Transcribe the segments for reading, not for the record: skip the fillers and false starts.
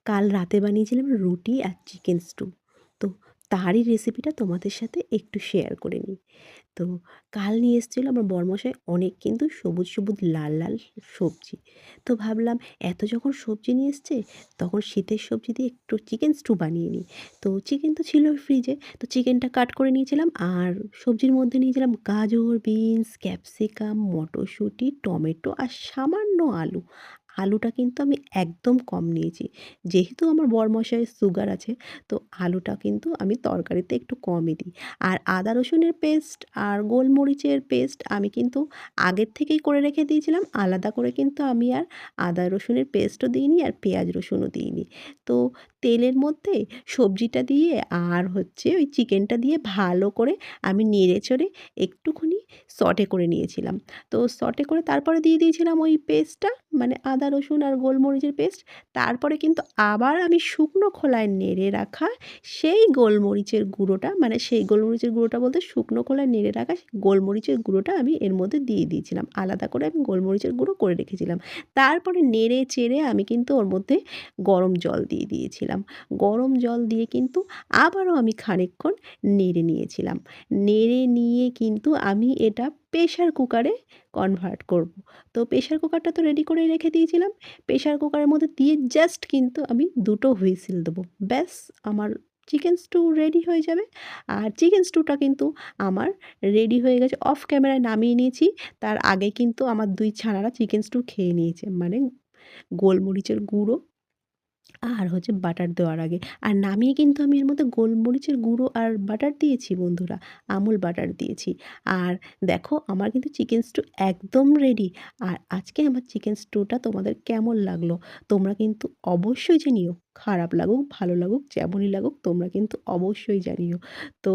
কাল রাতে বানিয়েছিলাম রুটি আর চিকেন স্টু। তো তারই রেসিপিটা তোমাদের সাথে একটু শেয়ার করে নিই। তো কাল নিয়ে এসেছিল আমার বরমশাই অনেক কিন্তু সবুজ, সবুজ লাল, লাল সবজি। তো ভাবলাম এত যখন সবজি নিয়ে এসছে তখন শীতের সবজি দিয়ে একটু চিকেন স্টু বানিয়ে নিই। তো চিকেন তো ছিলই ফ্রিজে। তো চিকেনটা কাট করে নিয়েছিলাম আর সবজির মধ্যে নিয়েছিলাম গাজর, বিনস, ক্যাপসিকাম, মটরশুঁটি, টমেটো আর সামান্য আলু। আলুটা কিন্তু আমি একদম কম নিয়েছি। যেহেতু আমার বরমশাইয়ের সুগার আছে তো আলুটা কিন্তু আমি তরকারিতে একটু কমই দিই। আর আদা রসুনের পেস্ট আর গোলমরিচের পেস্ট আমি কিন্তু আগের থেকেই করে রেখে দিয়েছিলাম। আলাদা করে কিন্তু আমি আর আদা রসুনের পেস্টও দিইনি আর পেঁয়াজ রসুনও দিইনি। তো তেলের মধ্যে সবজিটা দিয়ে আর হচ্ছে ওই চিকেনটা দিয়ে ভালো করে আমি নেড়েচড়ে একটুখানি সটে করে নিয়েছিলাম। তো সটে করে তারপরে দিয়ে দিয়েছিলাম ওই পেস্টটা, মানে আদা রসুন আর গোলমরিচের পেস্ট। তারপরে কিন্তু আবার আমি শুকনো খোলায় নেড়ে রাখা সেই গোলমরিচের গুঁড়োটা, মানে সেই গোলমরিচের গুঁড়োটা বলতে শুকনো খোলায় নেড়ে রাখা গোলমরিচের গুঁড়োটা আমি এর মধ্যে দিয়ে দিয়েছিলাম। আলাদা করে আমি গোলমরিচের গুঁড়ো করে রেখেছিলাম। তারপরে নেড়ে চেড়ে আমি কিন্তু ওর মধ্যে গরম জল দিয়ে দিয়েছিলাম। গরম জল দিয়ে কিন্তু আবারও আমি খানিকক্ষণ নেড়ে নিয়েছিলাম। নেড়ে নিয়ে কিন্তু আমি এটা প্রেশার কুকারে কনভার্ট করব। তো প্রেশার কুকারটা তো রেডি করেই রেখে দিয়েছিলাম। প্রেশার কুকারের মধ্যে দিয়ে জাস্ট কিন্তু আমি ২ টো হুইসেল দেবো। ব্যাস আমার চিকেন স্টু রেডি হয়ে যাবে। আর চিকেন স্টুটা কিন্তু আমার রেডি হয়ে গেছে। অফ ক্যামেরায় নামিয়ে নিয়েছি। তার আগে কিন্তু আমার ২ ছানারা চিকেন স্টু খেয়ে নিয়েছে। মানে গোলমরিচের গুঁড়ো আর হচ্ছে বাটার দেওয়ার আগে। আর নামিয়ে কিন্তু আমি এর মধ্যে গোলমরিচের গুঁড়ো আর বাটার দিয়েছি বন্ধুরা। আমুল বাটার দিয়েছি। আর দেখো আমার কিন্তু চিকেন স্টু একদম রেডি। আর আজকে আমার চিকেন স্টুটা তোমাদের কেমন লাগলো? তোমরা কিন্তু অবশ্যই জানিও। খারাপ লাগুক, ভালো লাগুক, যেমনই লাগুক তোমরা কিন্তু অবশ্যই জানিও। তো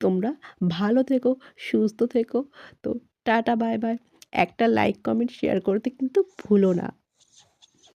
তোমরা ভালো থেকো, সুস্থ থেকো। তো টাটা বাই বাই। একটা লাইক, কমেন্ট, শেয়ার করতে কিন্তু ভুলো না।